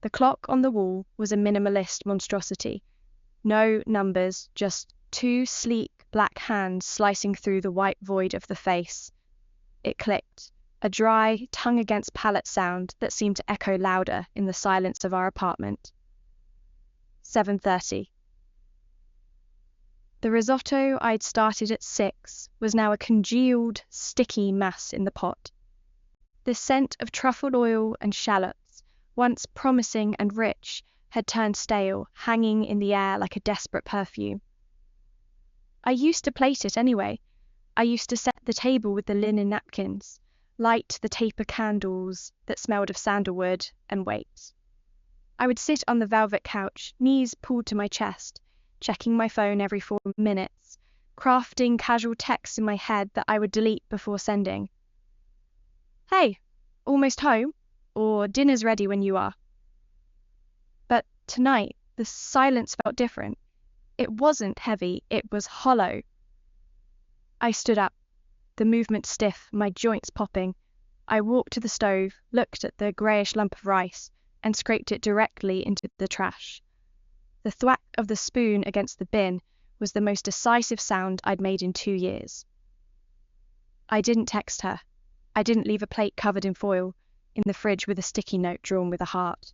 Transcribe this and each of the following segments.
The clock on the wall was a minimalist monstrosity. No numbers, just two sleek black hands slicing through the white void of the face. It clicked, a dry, tongue-against-palate sound that seemed to echo louder in the silence of our apartment. 7:30. The risotto I'd started at 6 was now a congealed, sticky mass in the pot. The scent of truffled oil and shallots, once promising and rich, had turned stale, hanging in the air like a desperate perfume. I used to plate it anyway. I used to set the table with the linen napkins, light the taper candles that smelled of sandalwood, and wait. I would sit on the velvet couch, knees pulled to my chest, checking my phone every 4 minutes, crafting casual texts in my head that I would delete before sending. Hey, almost home? Or dinner's ready when you are. But tonight, the silence felt different. It wasn't heavy, it was hollow. I stood up, the movement stiff, my joints popping. I walked to the stove, looked at the greyish lump of rice, and scraped it directly into the trash. The thwack of the spoon against the bin was the most decisive sound I'd made in 2 years. I didn't text her. I didn't leave a plate covered in foil in the fridge with a sticky note drawn with a heart.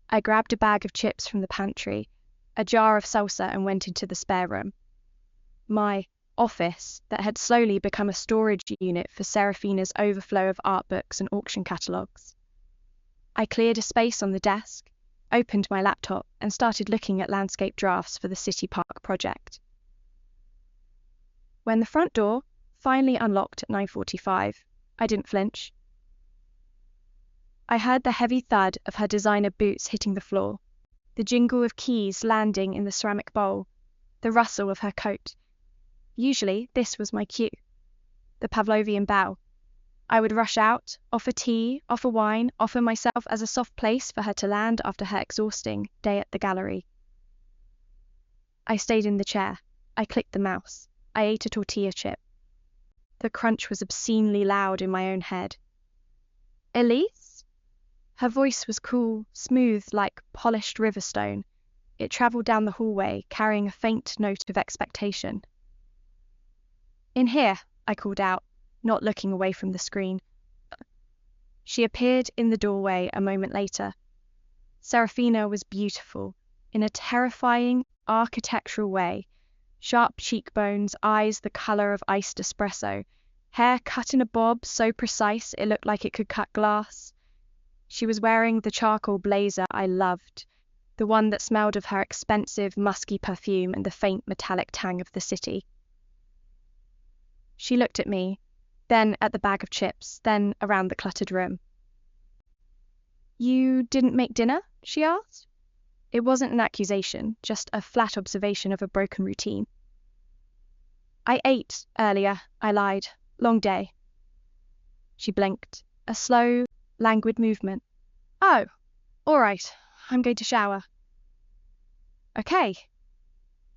I grabbed a bag of chips from the pantry, a jar of salsa, and went into the spare room. My office that had slowly become a storage unit for Serafina's overflow of art books and auction catalogues. I cleared a space on the desk, opened my laptop, and started looking at landscape drafts for the City Park project. When the front door finally unlocked at 9:45, I didn't flinch. I heard the heavy thud of her designer boots hitting the floor, the jingle of keys landing in the ceramic bowl, the rustle of her coat. Usually, this was my cue. The Pavlovian bow. I would rush out, offer tea, offer wine, offer myself as a soft place for her to land after her exhausting day at the gallery. I stayed in the chair. I clicked the mouse. I ate a tortilla chip. The crunch was obscenely loud in my own head. Elise? Her voice was cool, smooth like polished river stone. It travelled down the hallway, carrying a faint note of expectation. In here, I called out, not looking away from the screen. She appeared in the doorway a moment later. Serafina was beautiful, in a terrifying, architectural way. Sharp cheekbones, eyes the colour of iced espresso, hair cut in a bob so precise it looked like it could cut glass. She was wearing the charcoal blazer I loved, the one that smelled of her expensive, musky perfume and the faint metallic tang of the city. She looked at me, then at the bag of chips, then around the cluttered room. You didn't make dinner? She asked. It wasn't an accusation, just a flat observation of a broken routine. I ate earlier, I lied. Long day. She blinked, a slow, languid movement. Oh, all right, I'm going to shower. Okay.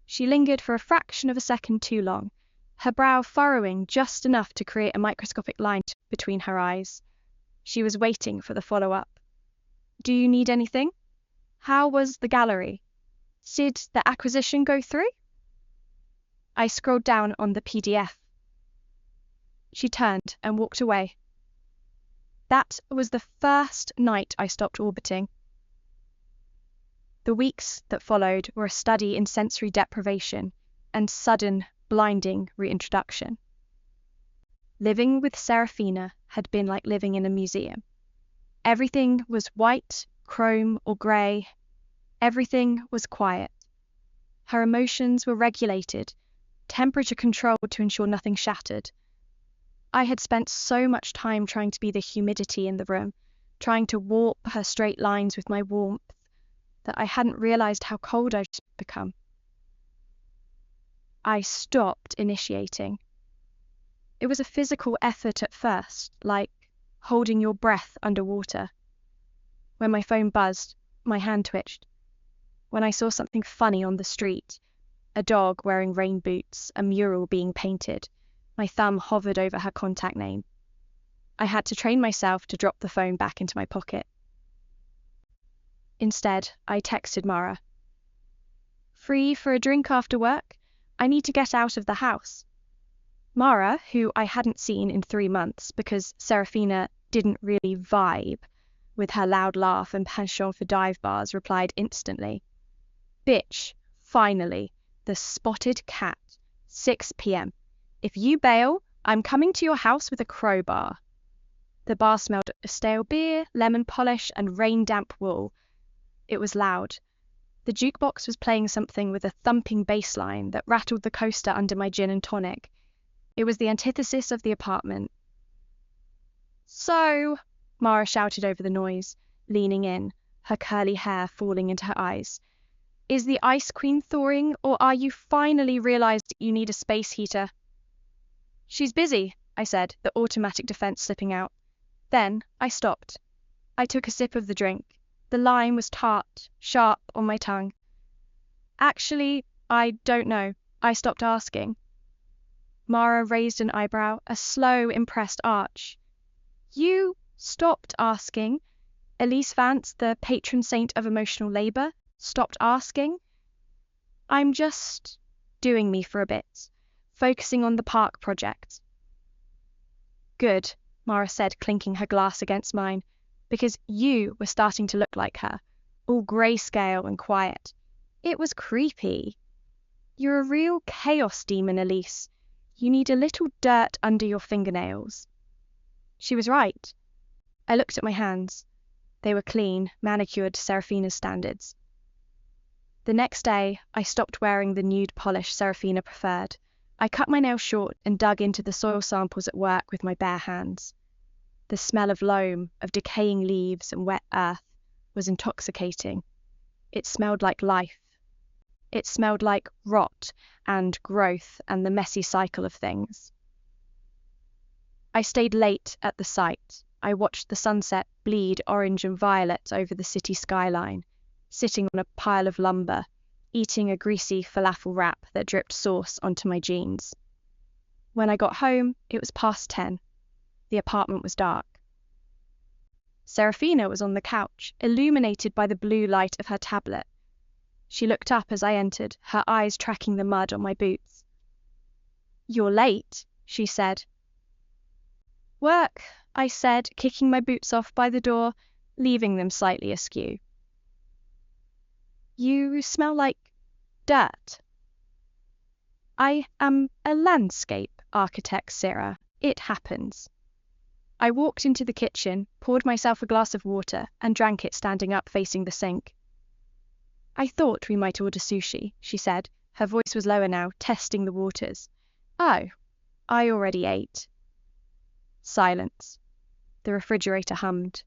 She lingered for a fraction of a second too long, her brow furrowing just enough to create a microscopic line between her eyes. She was waiting for the follow-up. Do you need anything? How was the gallery? Did the acquisition go through? I scrolled down on the PDF. She turned and walked away. That was the first night I stopped orbiting. The weeks that followed were a study in sensory deprivation and sudden, blinding reintroduction. Living with Serafina had been like living in a museum. Everything was white, chrome, or grey. Everything was quiet. Her emotions were regulated, temperature controlled to ensure nothing shattered. I had spent so much time trying to be the humidity in the room, trying to warp her straight lines with my warmth, that I hadn't realized how cold I'd become. I stopped initiating. It was a physical effort at first, like holding your breath underwater. When my phone buzzed, my hand twitched. When I saw something funny on the street, a dog wearing rain boots, a mural being painted, my thumb hovered over her contact name. I had to train myself to drop the phone back into my pocket. Instead, I texted Mara. Free for a drink after work? I need to get out of the house. Mara, who I hadn't seen in 3 months because Serafina didn't really vibe with her loud laugh and penchant for dive bars, replied instantly. Bitch, finally, the spotted cat, 6 p.m. If you bail, I'm coming to your house with a crowbar. The bar smelled of stale beer, lemon polish, and rain-damp wool. It was loud. The jukebox was playing something with a thumping bass line that rattled the coaster under my gin and tonic. It was the antithesis of the apartment. So, Mara shouted over the noise, leaning in, her curly hair falling into her eyes. Is the Ice Queen thawing, or are you finally realized you need a space heater? She's busy, I said, the automatic defense slipping out. Then I stopped. I took a sip of the drink. The lime was tart, sharp on my tongue. Actually, I don't know. I stopped asking. Mara raised an eyebrow, a slow, impressed arch. You stopped asking? Elise Vance, the patron saint of emotional labor, stopped asking? I'm just doing me for a bit, focusing on the park project. Good, Mara said, clinking her glass against mine, because you were starting to look like her, all grayscale and quiet. It was creepy. You're a real chaos demon, Elise. You need a little dirt under your fingernails. She was right. I looked at my hands. They were clean, manicured to Serafina's standards. The next day, I stopped wearing the nude polish Serafina preferred. I cut my nails short and dug into the soil samples at work with my bare hands. The smell of loam, of decaying leaves and wet earth, was intoxicating. It smelled like life. It smelled like rot and growth and the messy cycle of things. I stayed late at the site. I watched the sunset bleed orange and violet over the city skyline, sitting on a pile of lumber, eating a greasy falafel wrap that dripped sauce onto my jeans. When I got home, it was past 10. The apartment was dark. Serafina was on the couch, illuminated by the blue light of her tablet. She looked up as I entered, her eyes tracking the mud on my boots. You're late, she said. Work, I said, kicking my boots off by the door, leaving them slightly askew. You smell like dirt. I am a landscape architect, Sarah. It happens. I walked into the kitchen, poured myself a glass of water, and drank it standing up facing the sink. I thought we might order sushi, she said. Her voice was lower now, testing the waters. Oh, I already ate. Silence. The refrigerator hummed.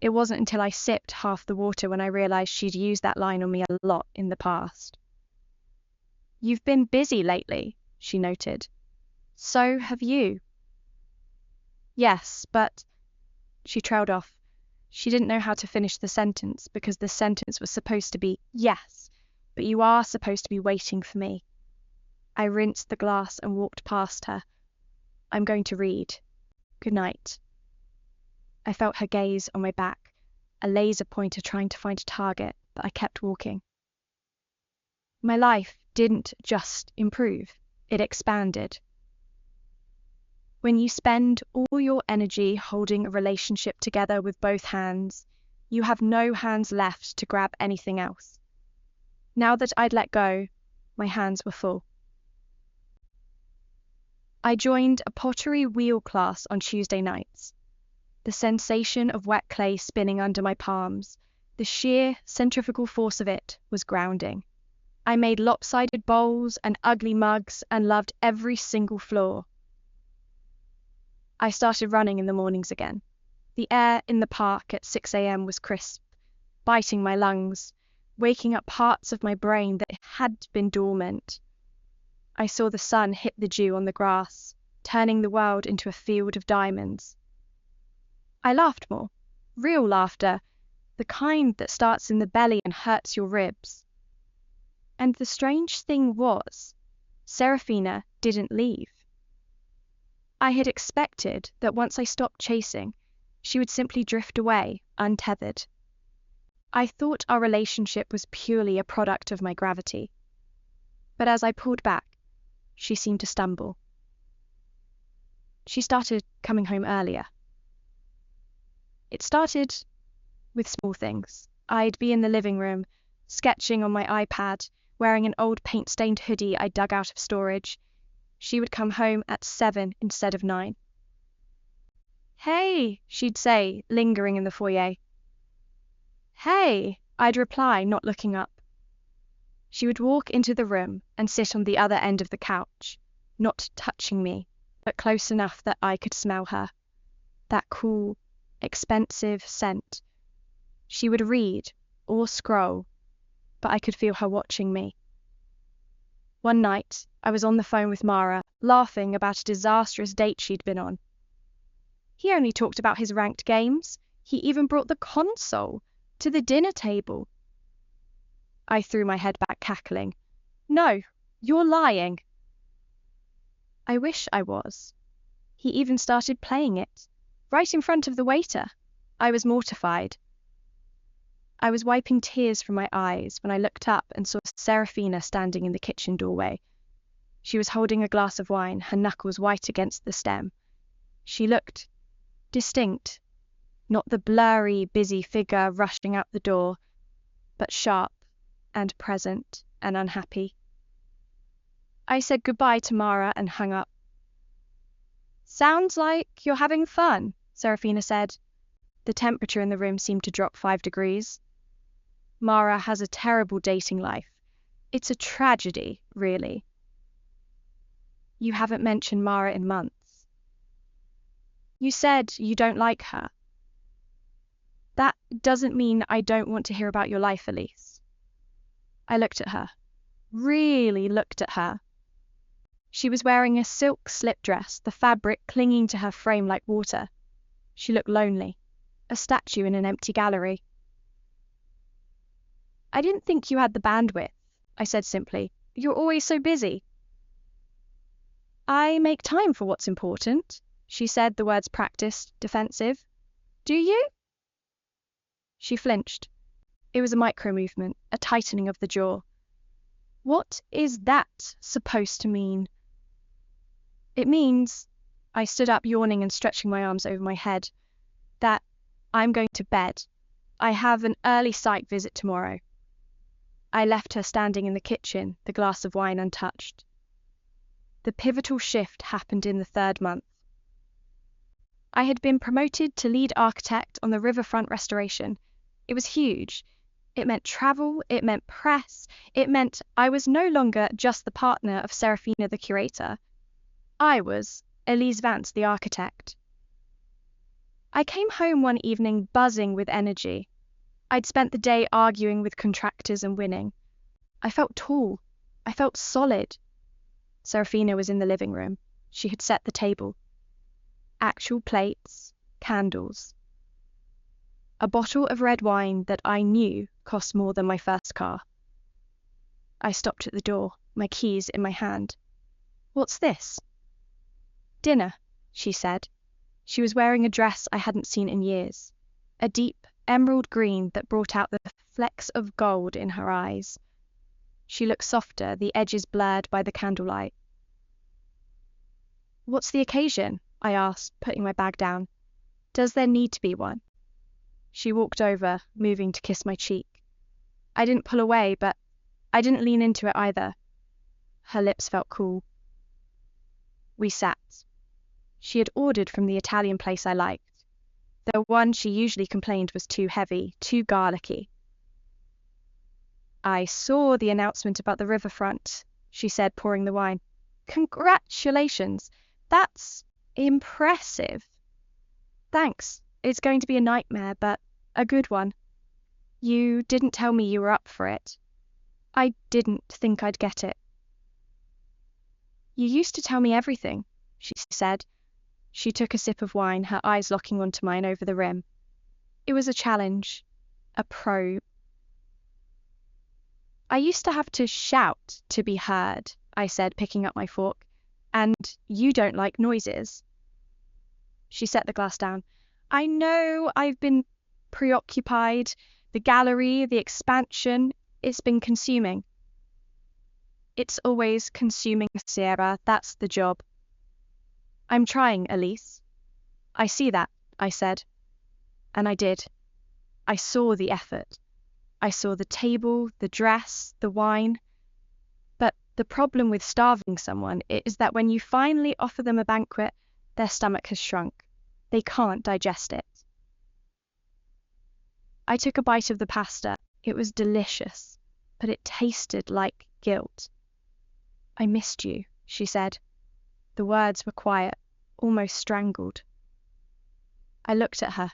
It wasn't until I sipped half the water when I realized she'd used that line on me a lot in the past. You've been busy lately, she noted. So have you. Yes, but... She trailed off. She didn't know how to finish the sentence because the sentence was supposed to be, yes, but you are supposed to be waiting for me. I rinsed the glass and walked past her. I'm going to read. Good night. I felt her gaze on my back, a laser pointer trying to find a target, but I kept walking. My life didn't just improve, it expanded. When you spend all your energy holding a relationship together with both hands, you have no hands left to grab anything else. Now that I'd let go, my hands were full. I joined a pottery wheel class on Tuesday nights. The sensation of wet clay spinning under my palms, the sheer centrifugal force of it was grounding. I made lopsided bowls and ugly mugs and loved every single flaw. I started running in the mornings again. The air in the park at 6 a.m. was crisp, biting my lungs, waking up parts of my brain that had been dormant. I saw the sun hit the dew on the grass, turning the world into a field of diamonds. I laughed more. Real laughter, the kind that starts in the belly and hurts your ribs. And the strange thing was, Serafina didn't leave. I had expected that once I stopped chasing, she would simply drift away, untethered. I thought our relationship was purely a product of my gravity. But as I pulled back, she seemed to stumble. She started coming home earlier. It started with small things. I'd be in the living room, sketching on my iPad, wearing an old paint-stained hoodie I dug out of storage. She would come home at 7 instead of 9. "Hey," she'd say, lingering in the foyer. "Hey," I'd reply, not looking up. She would walk into the room and sit on the other end of the couch, not touching me, but close enough that I could smell her. That cool, expensive scent. She would read or scroll, but I could feel her watching me. One night, I was on the phone with Mara, laughing about a disastrous date she'd been on. He only talked about his ranked games. He even brought the console to the dinner table. I threw my head back, cackling. "No, you're lying." I wish I was. He even started playing it, right in front of the waiter. I was mortified. I was wiping tears from my eyes when I looked up and saw Serafina standing in the kitchen doorway. She was holding a glass of wine, her knuckles white against the stem. She looked distinct, not the blurry, busy figure rushing out the door, but sharp and present and unhappy. I said goodbye to Mara and hung up. "Sounds like you're having fun," Serafina said. The temperature in the room seemed to drop 5 degrees. Mara has a terrible dating life. It's a tragedy, really. You haven't mentioned Mara in months. You said you don't like her. That doesn't mean I don't want to hear about your life, Elise. I looked at her. Really looked at her. She was wearing a silk slip dress, the fabric clinging to her frame like water. She looked lonely, a statue in an empty gallery. "I didn't think you had the bandwidth," I said simply. "You're always so busy." "I make time for what's important," she said, the words practiced, defensive. "Do you?" She flinched. It was a micro-movement, a tightening of the jaw. "What is that supposed to mean?" "It means," I stood up, yawning and stretching my arms over my head, "that I'm going to bed. I have an early site visit tomorrow." I left her standing in the kitchen, the glass of wine untouched. The pivotal shift happened in the 3rd month. I had been promoted to lead architect on the riverfront restoration. It was huge. It meant travel, it meant press, it meant I was no longer just the partner of Serafina the curator. I was Elise Vance the architect. I came home one evening buzzing with energy. I'd spent the day arguing with contractors and winning. I felt tall. I felt solid. Serafina was in the living room. She had set the table. Actual plates, candles. A bottle of red wine that I knew cost more than my first car. I stopped at the door, my keys in my hand. "What's this?" "Dinner," she said. She was wearing a dress I hadn't seen in years, a deep emerald green that brought out the flecks of gold in her eyes. She looked softer, the edges blurred by the candlelight. "What's the occasion?" I asked, putting my bag down. "Does there need to be one?" She walked over, moving to kiss my cheek. I didn't pull away, but I didn't lean into it either. Her lips felt cool. We sat. She had ordered from the Italian place I liked. The one she usually complained was too heavy, too garlicky. "I saw the announcement about the riverfront," she said, pouring the wine. "Congratulations. That's impressive." "Thanks. It's going to be a nightmare, but a good one." "You didn't tell me you were up for it." "I didn't think I'd get it." "You used to tell me everything," she said. She took a sip of wine, her eyes locking onto mine over the rim. It was a challenge, a probe. "I used to have to shout to be heard," I said, picking up my fork. "And you don't like noises." She set the glass down. "I know I've been preoccupied, The gallery, the expansion, it's been consuming. It's always consuming, Sierra. That's the job. I'm trying, Elise. I see that, I said. And I did. I saw the effort. I saw the table, the dress, the wine. But the problem with starving someone is that when you finally offer them a banquet, their stomach has shrunk. They can't digest it. I took a bite of the pasta. It was delicious, but it tasted like guilt. I missed you, she said. The words were quiet, almost strangled. I looked at her.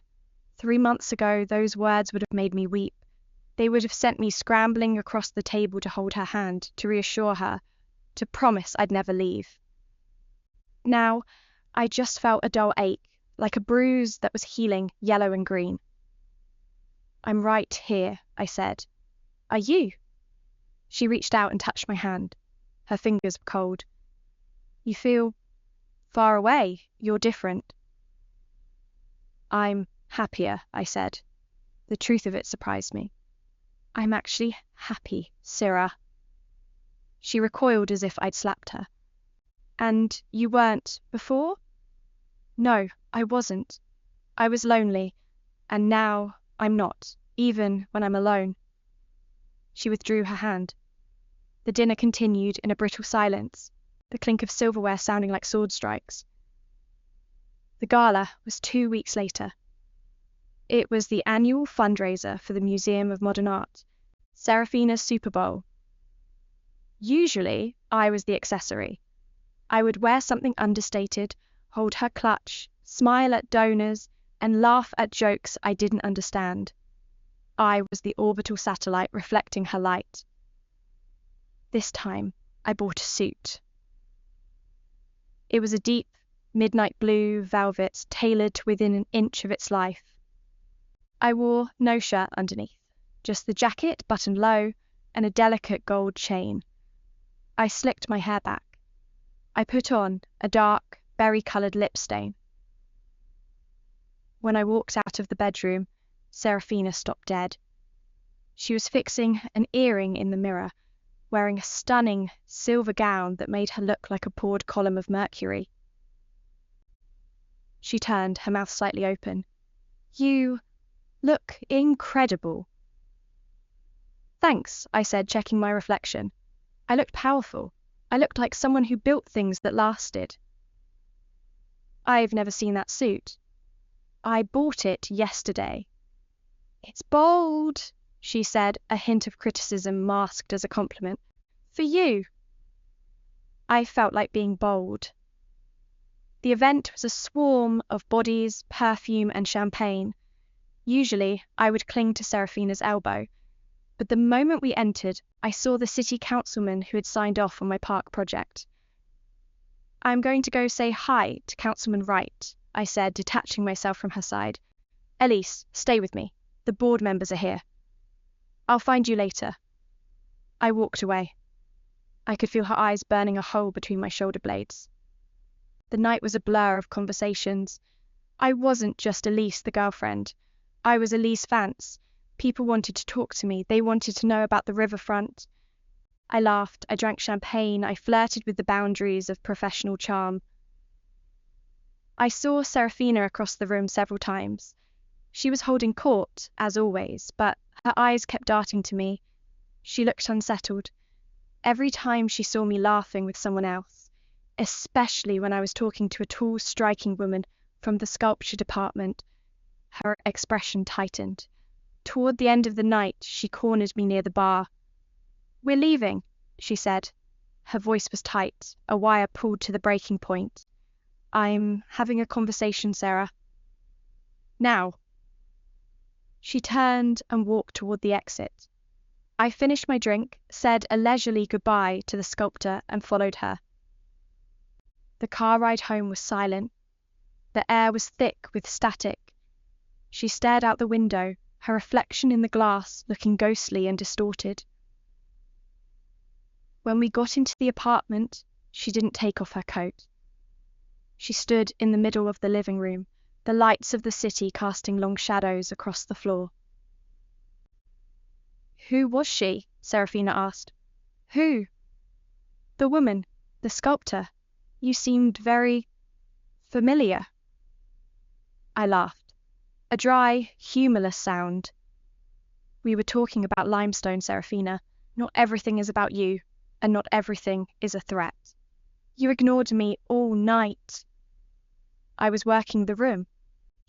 3 months ago, those words would have made me weep. They would have sent me scrambling across the table to hold her hand, to reassure her, to promise I'd never leave. Now, I just felt a dull ache, like a bruise that was healing, yellow and green. I'm right here, I said. Are you? She reached out and touched my hand. Her fingers were cold. You feel far away. You're different. I'm happier, I said. The truth of it surprised me. I'm actually happy, Syrah. She recoiled as if I'd slapped her. And you weren't before? No, I wasn't. I was lonely, and now I'm not, even when I'm alone. She withdrew her hand. The dinner continued in a brittle silence, the clink of silverware sounding like sword strikes. The gala was 2 weeks later. It was the annual fundraiser for the Museum of Modern Art, Serafina's Super Bowl. Usually, I was the accessory. I would wear something understated, hold her clutch, smile at donors, and laugh at jokes I didn't understand. I was the orbital satellite reflecting her light. This time, I bought a suit. It was a deep, midnight blue velvet tailored to within an inch of its life. I wore no shirt underneath, just the jacket buttoned low and a delicate gold chain. I slicked my hair back. I put on a dark, berry-coloured lip stain. When I walked out of the bedroom, Serafina stopped dead. She was fixing an earring in the mirror, wearing a stunning silver gown that made her look like a poured column of mercury. She turned, her mouth slightly open. You look incredible. Thanks, I said, checking my reflection. I looked powerful. I looked like someone who built things that lasted. I've never seen that suit. I bought it yesterday. It's bold, she said, a hint of criticism masked as a compliment. For you. I felt like being bold. The event was a swarm of bodies, perfume, and champagne. Usually, I would cling to Serafina's elbow, but the moment we entered, I saw the city councilman who had signed off on my park project. I'm going to go say hi to Councilman Wright, I said, detaching myself from her side. Elise, stay with me. The board members are here. I'll find you later. I walked away. I could feel her eyes burning a hole between my shoulder blades. The night was a blur of conversations. I wasn't just Elise, the girlfriend. I was Elise Vance. People wanted to talk to me. They wanted to know about the riverfront. I laughed. I drank champagne. I flirted with the boundaries of professional charm. I saw Serafina across the room several times. She was holding court, as always, but her eyes kept darting to me. She looked unsettled. Every time she saw me laughing with someone else, especially when I was talking to a tall, striking woman from the sculpture department, her expression tightened. Toward the end of the night, she cornered me near the bar. We're leaving, she said. Her voice was tight, a wire pulled to the breaking point. I'm having a conversation, Sarah. Now. She turned and walked toward the exit. I finished my drink, said a leisurely goodbye to the sculptor, and followed her. The car ride home was silent. The air was thick with static. She stared out the window, her reflection in the glass looking ghostly and distorted. When we got into the apartment, she didn't take off her coat. She stood in the middle of the living room, the lights of the city casting long shadows across the floor. Who was she? Serafina asked. Who? The woman, the sculptor. You seemed very familiar. I laughed. A dry, humourless sound. We were talking about limestone, Serafina. Not everything is about you, and not everything is a threat. You ignored me all night. I was working the room,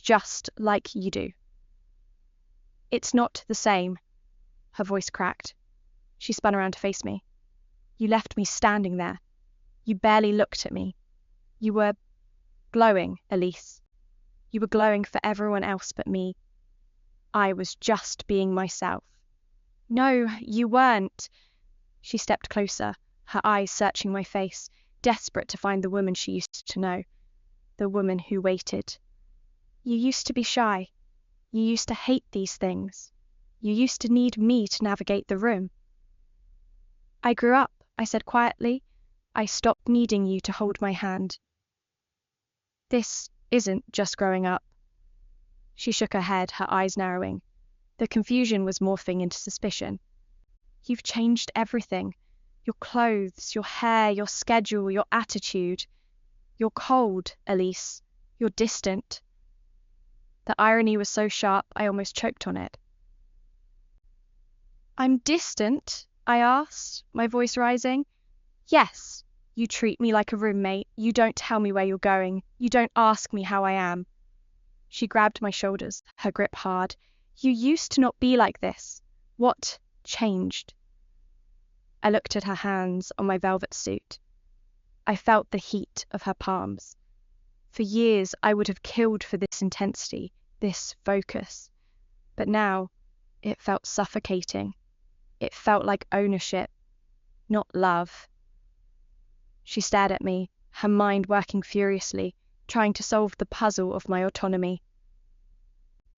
just like you do. It's not the same. Her voice cracked. She spun around to face me. You left me standing there. You barely looked at me. You were glowing, Elise. You were glowing for everyone else but me. I was just being myself. No, you weren't. She stepped closer, her eyes searching my face, desperate to find the woman she used to know, the woman who waited. You used to be shy. You used to hate these things. You used to need me to navigate the room. I grew up, I said quietly. I stopped needing you to hold my hand. This isn't just growing up. She shook her head, her eyes narrowing. The confusion was morphing into suspicion. You've changed everything. Your clothes, your hair, your schedule, your attitude. You're cold, Elise. You're distant. The irony was so sharp I almost choked on it. I'm distant? I asked, my voice rising. Yes, you treat me like a roommate. You don't tell me where you're going. You don't ask me how I am. She grabbed my shoulders, her grip hard. You used to not be like this. What changed? I looked at her hands on my velvet suit. I felt the heat of her palms. For years I would have killed for this intensity, this focus. But now it felt suffocating. It felt like ownership, not love. She stared at me, her mind working furiously, trying to solve the puzzle of my autonomy.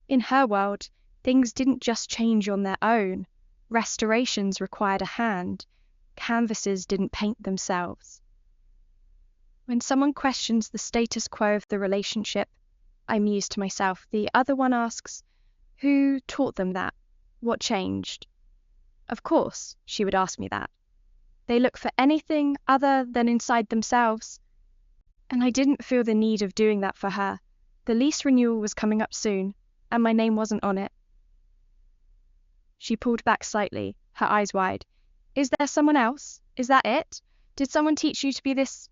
In her world, things didn't just change on their own. Restorations required a hand. Canvases didn't paint themselves. When someone questions the status quo of the relationship, I muse to myself, the other one asks, who taught them that? What changed? Of course, she would ask me that. They look for anything other than inside themselves. And I didn't feel the need of doing that for her. The lease renewal was coming up soon, and my name wasn't on it. She pulled back slightly, her eyes wide. Is there someone else? Is that it? Did someone teach you to be this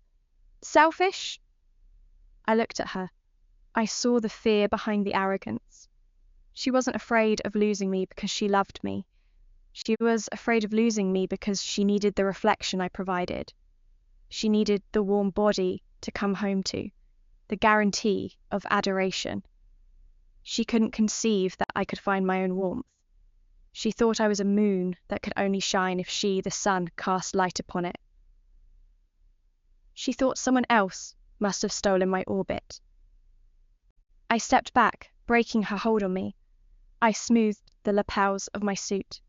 selfish? I looked at her. I saw the fear behind the arrogance. She wasn't afraid of losing me because she loved me. She was afraid of losing me because she needed the reflection I provided. She needed the warm body to come home to, the guarantee of adoration. She couldn't conceive that I could find my own warmth. She thought I was a moon that could only shine if she, the sun, cast light upon it. She thought someone else must have stolen my orbit. I stepped back, breaking her hold on me. I smoothed the lapels of my suit.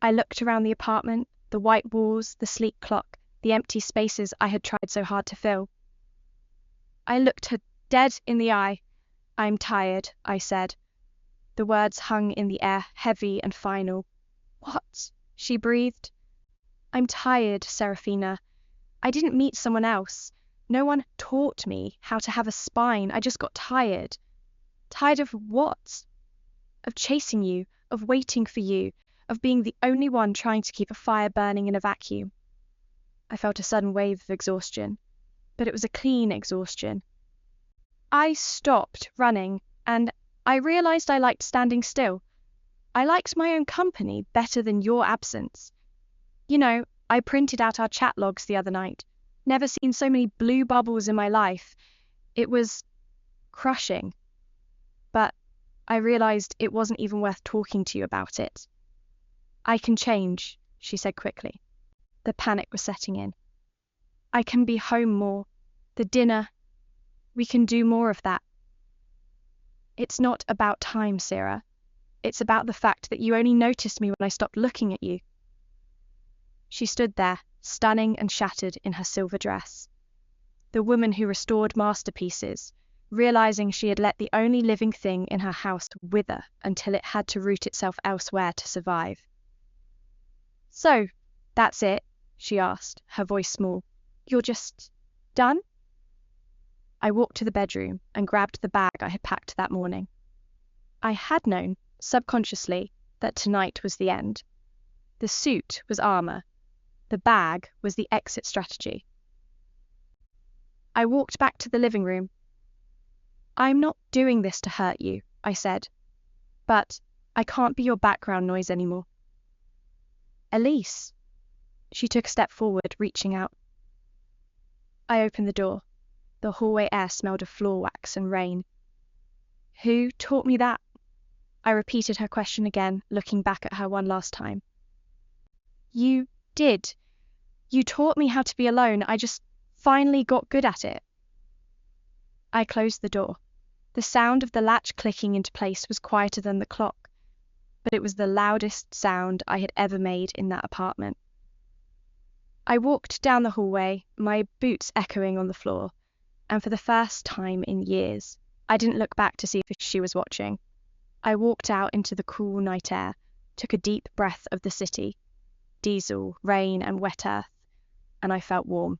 I looked around the apartment, the white walls, the sleek clock, the empty spaces I had tried so hard to fill. I looked her dead in the eye. I'm tired, I said. The words hung in the air, heavy and final. What? She breathed. I'm tired, Serafina. I didn't meet someone else. No one taught me how to have a spine. I just got tired. Tired of what? Of chasing you, of waiting for you, of being the only one trying to keep a fire burning in a vacuum. I felt a sudden wave of exhaustion, but it was a clean exhaustion. I stopped running, and I realized I liked standing still. I liked my own company better than your absence. You know, I printed out our chat logs the other night. Never seen so many blue bubbles in my life. It was crushing. But I realized it wasn't even worth talking to you about it. I can change, she said quickly. The panic was setting in. I can be home more. The dinner. We can do more of that. It's not about time, Sarah. It's about the fact that you only noticed me when I stopped looking at you. She stood there, stunning and shattered in her silver dress. The woman who restored masterpieces, realizing she had let the only living thing in her house wither until it had to root itself elsewhere to survive. So, that's it, she asked, her voice small. You're just done? I walked to the bedroom and grabbed the bag I had packed that morning. I had known, subconsciously, that tonight was the end. The suit was armor. The bag was the exit strategy. I walked back to the living room. I'm not doing this to hurt you, I said, but I can't be your background noise anymore. Elise. She took a step forward, reaching out. I opened the door. The hallway air smelled of floor wax and rain. Who taught me that? I repeated her question again, looking back at her one last time. You did. You taught me how to be alone. I just finally got good at it. I closed the door. The sound of the latch clicking into place was quieter than the clock, but it was the loudest sound I had ever made in that apartment. I walked down the hallway, my boots echoing on the floor, and for the first time in years, I didn't look back to see if she was watching. I walked out into the cool night air, took a deep breath of the city, diesel, rain, and wet earth, and I felt warm.